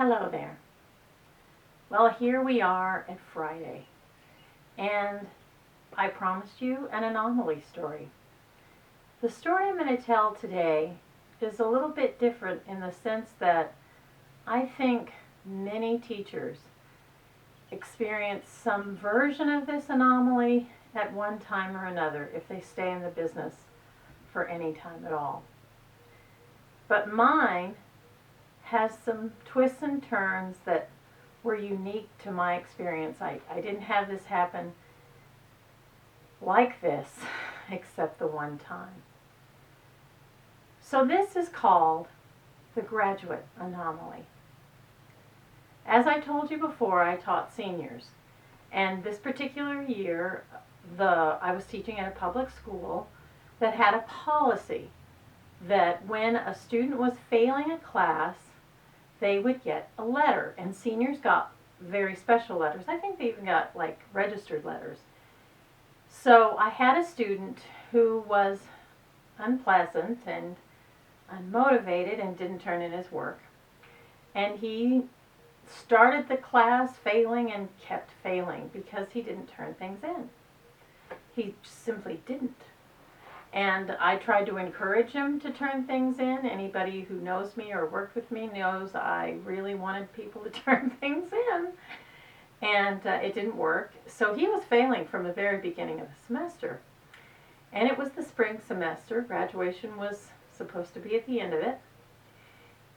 Hello there. Well, here we are at Friday, and I promised you an Anomaly story. The story I'm going to tell today is a little bit different in the sense that I think many teachers experience some version of this anomaly at one time or another if they stay in the business for any time at all. But mine has some twists and turns that were unique to my experience. I didn't have this happen like this except the one time. So this is called the graduate anomaly. As I told you before, I taught seniors, and this particular year I was teaching at a public school that had a policy that when a student was failing a class, they would get a letter, and seniors got very special letters. I think they even got like registered letters. So I had a student who was unpleasant and unmotivated and didn't turn in his work. And he started the class failing and kept failing because he didn't turn things in. He simply didn't. And I tried to encourage him to turn things in. Anybody who knows me or worked with me knows I really wanted people to turn things in. And it didn't work. So he was failing from the very beginning of the semester. And it was the spring semester. Graduation was supposed to be at the end of it.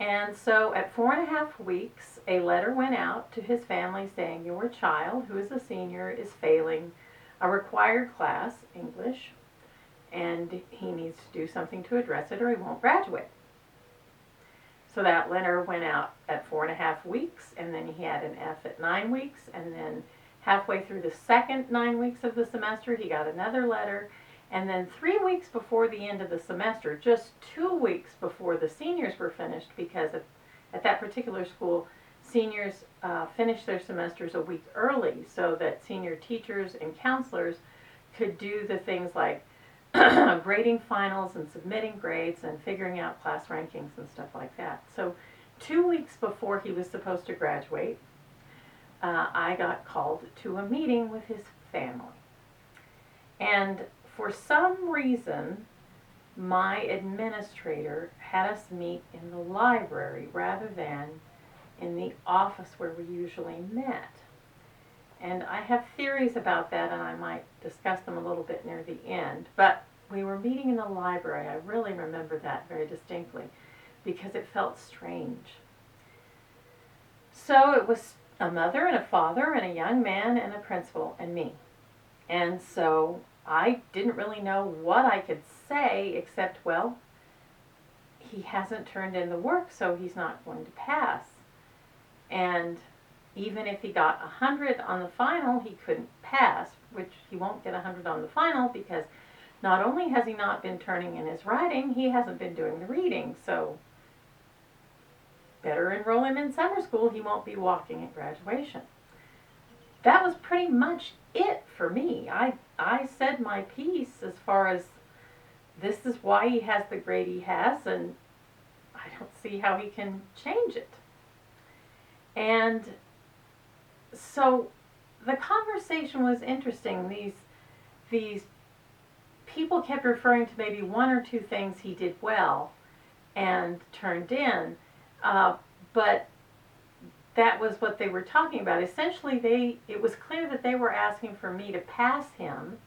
And so at 4.5 weeks, a letter went out to his family saying, your child, who is a senior, is failing a required class, English, and he needs to do something to address it or he won't graduate. So that letter went out at 4.5 weeks, and then he had an F at 9 weeks, and then halfway through the second 9 weeks of the semester, he got another letter, and then 3 weeks before the end of the semester, just 2 weeks before the seniors were finished, because at that particular school, seniors finished their semesters a week early so that senior teachers and counselors could do the things like grading finals and submitting grades and figuring out class rankings and stuff like that. So 2 weeks before he was supposed to graduate, I got called to a meeting with his family. And for some reason, my administrator had us meet in the library rather than in the office where we usually met. And I have theories about that, and I might discuss them a little bit near the end. But we were meeting in the library. I really remember that very distinctly because it felt strange. So it was a mother and a father and a young man and a principal and me. And so I didn't really know what I could say except, well, he hasn't turned in the work, so he's not going to pass. And even if he got 100 on the final, he couldn't pass, which he won't get 100 on the final because not only has he not been turning in his writing, he hasn't been doing the reading. So better enroll him in summer school. He won't be walking at graduation. That was pretty much it for me. I said my piece as far as this is why he has the grade he has, and I don't see how he can change it. And so the conversation was interesting. These people kept referring to maybe one or two things he did well and turned in, but that was what they were talking about. Essentially, it was clear that they were asking for me to pass him,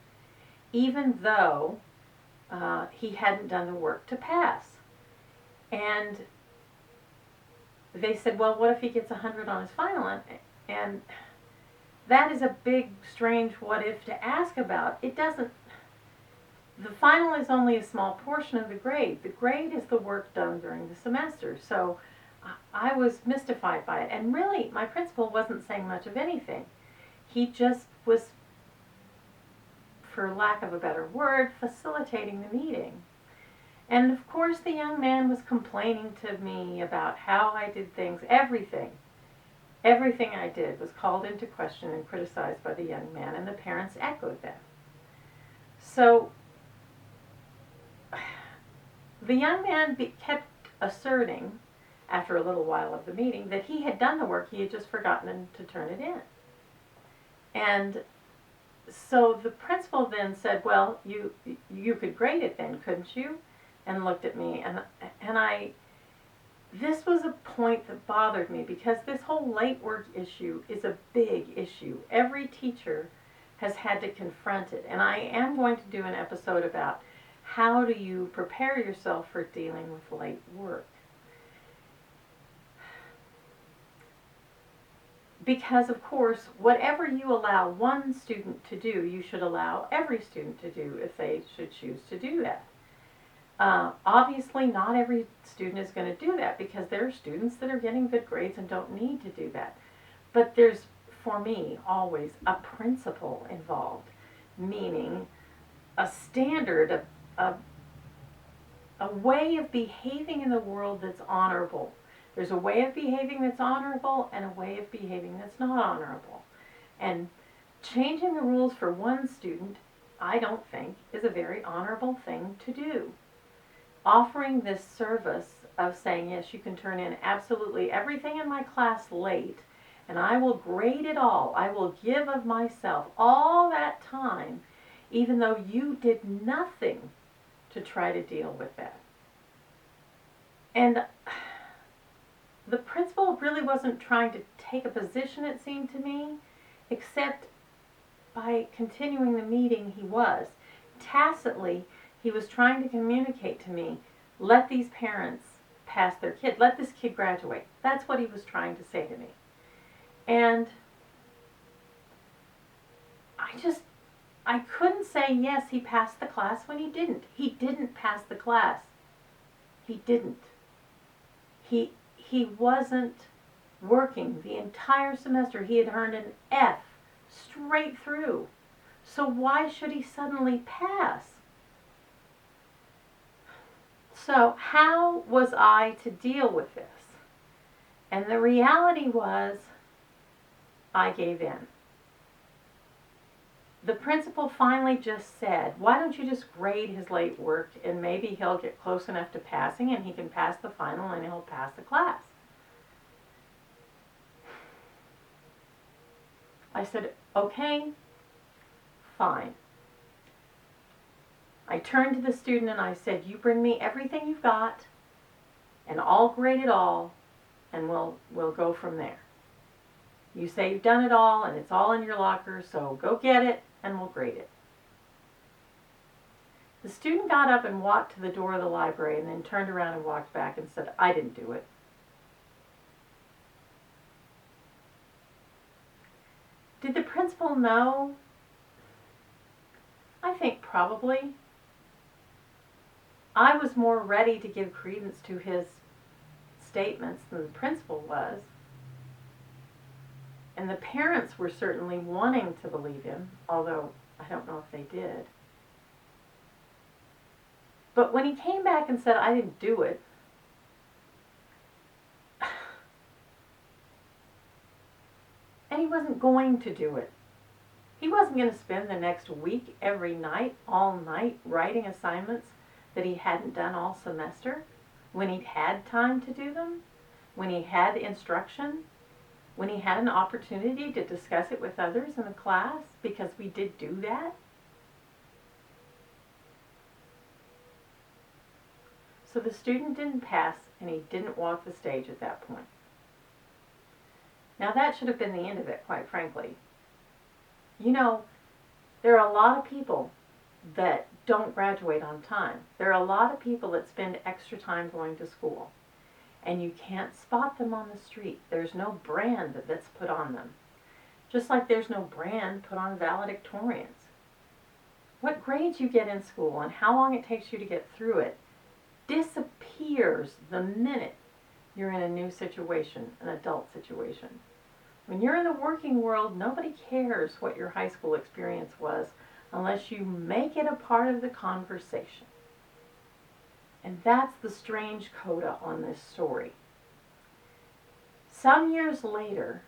even though he hadn't done the work to pass. And they said, well, what if he gets 100 on his final? And that is a big, strange what if to ask about. It doesn't, the final is only a small portion of the grade. The grade is the work done during the semester. So I was mystified by it. And really, my principal wasn't saying much of anything. He just was, for lack of a better word, facilitating the meeting. And of course, the young man was complaining to me about how I did things, everything. Everything I did was called into question and criticized by the young man, and the parents echoed that. So the young man kept asserting after a little while of the meeting, that he had done the work, he had just forgotten to turn it in. And so the principal then said, well, you could grade it then, couldn't you? And looked at me, and this was a point that bothered me, because this whole late work issue is a big issue. Every teacher has had to confront it, and I am going to do an episode about how do you prepare yourself for dealing with late work. Because, of course, whatever you allow one student to do, you should allow every student to do if they should choose to do that. Obviously, not every student is going to do that, because there are students that are getting good grades and don't need to do that. But there's, for me, always a principle involved, meaning a standard, a way of behaving in the world that's honorable. There's a way of behaving that's honorable and a way of behaving that's not honorable. And changing the rules for one student, I don't think, is a very honorable thing to do. Offering this service of saying, yes, you can turn in absolutely everything in my class late, and I will grade it all. I will give of myself all that time, even though you did nothing to try to deal with that. And the principal really wasn't trying to take a position, it seemed to me, except by continuing the meeting he was. Tacitly, he was trying to communicate to me, let these parents pass their kid, let this kid graduate. That's what he was trying to say to me. And I couldn't say, yes, he passed the class when he didn't. He didn't pass the class. He didn't. He wasn't working the entire semester. He had earned an F straight through. So why should he suddenly pass? So how was I to deal with this? And the reality was, I gave in. The principal finally just said, why don't you just grade his late work, and maybe he'll get close enough to passing and he can pass the final and he'll pass the class. I said, okay, fine. I turned to the student and I said, you bring me everything you've got and I'll grade it all, and we'll go from there. You say you've done it all and it's all in your locker, so go get it and we'll grade it. The student got up and walked to the door of the library and then turned around and walked back and said, I didn't do it. Did the principal know? I think probably. I was more ready to give credence to his statements than the principal was. And the parents were certainly wanting to believe him, although I don't know if they did. But when he came back and said, I didn't do it, and he wasn't going to do it. He wasn't going to spend the next week, every night, all night, writing assignments that he hadn't done all semester, when he'd had time to do them, when he had instruction, when he had an opportunity to discuss it with others in the class, because we did do that. So the student didn't pass, and he didn't walk the stage at that point. Now that should have been the end of it, quite frankly. You know, there are a lot of people that don't graduate on time. There are a lot of people that spend extra time going to school, and you can't spot them on the street. There's no brand that's put on them. Just like there's no brand put on valedictorians. What grades you get in school and how long it takes you to get through it disappears the minute you're in a new situation, an adult situation. When you're in the working world, nobody cares what your high school experience was unless you make it a part of the conversation. And that's the strange coda on this story. Some years later,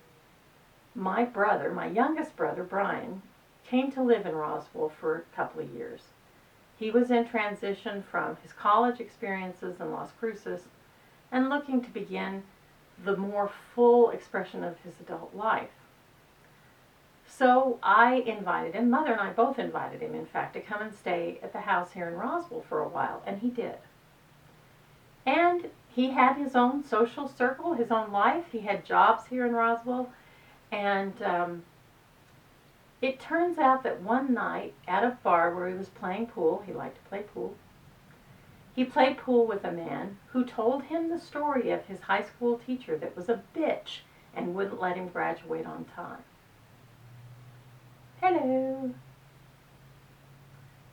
my brother, my youngest brother, Brian, came to live in Roswell for a couple of years. He was in transition from his college experiences in Las Cruces and looking to begin the more full expression of his adult life. So I invited him, Mother and I both invited him, in fact, to come and stay at the house here in Roswell for a while, and he did. And he had his own social circle, his own life. He had jobs here in Roswell, and it turns out that one night at a bar where he was playing pool, he liked to play pool, he played pool with a man who told him the story of his high school teacher that was a bitch and wouldn't let him graduate on time. Hello.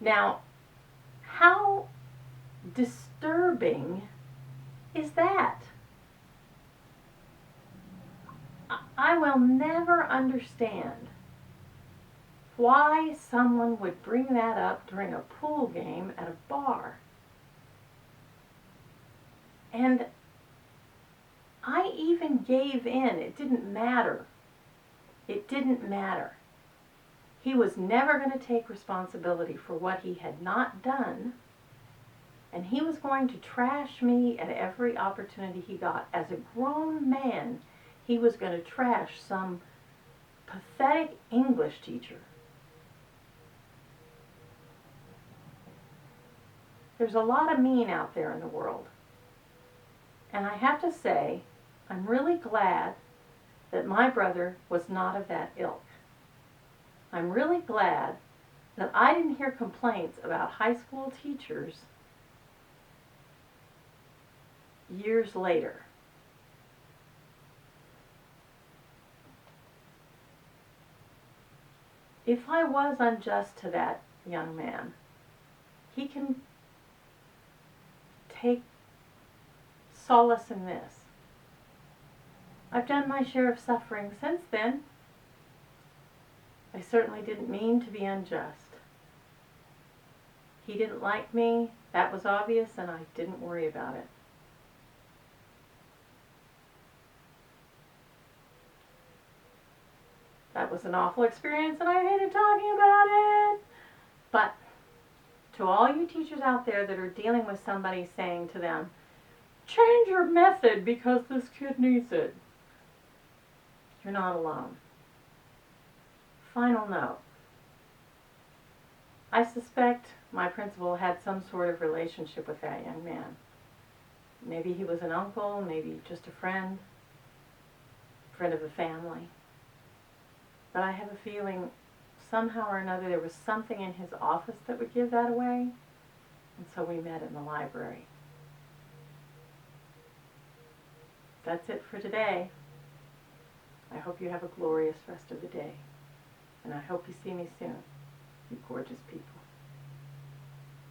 Now, how disturbing is that? I will never understand why someone would bring that up during a pool game at a bar. And I even gave in. It didn't matter. It didn't matter. He was never going to take responsibility for what he had not done, and he was going to trash me at every opportunity he got. As a grown man, he was going to trash some pathetic English teacher. There's a lot of mean out there in the world. And I have to say, I'm really glad that my brother was not of that ilk. I'm really glad that I didn't hear complaints about high school teachers years later. If I was unjust to that young man, he can take solace in this. I've done my share of suffering since then. I certainly didn't mean to be unjust. He didn't like me, that was obvious, and I didn't worry about it. That was an awful experience and I hated talking about it. But to all you teachers out there that are dealing with somebody saying to them, change your method because this kid needs it, you're not alone. Final note. I suspect my principal had some sort of relationship with that young man. Maybe he was an uncle, maybe just a friend of the family. But I have a feeling somehow or another there was something in his office that would give that away, and so we met in the library. That's it for today. I hope you have a glorious rest of the day, and I hope you see me soon, you gorgeous people.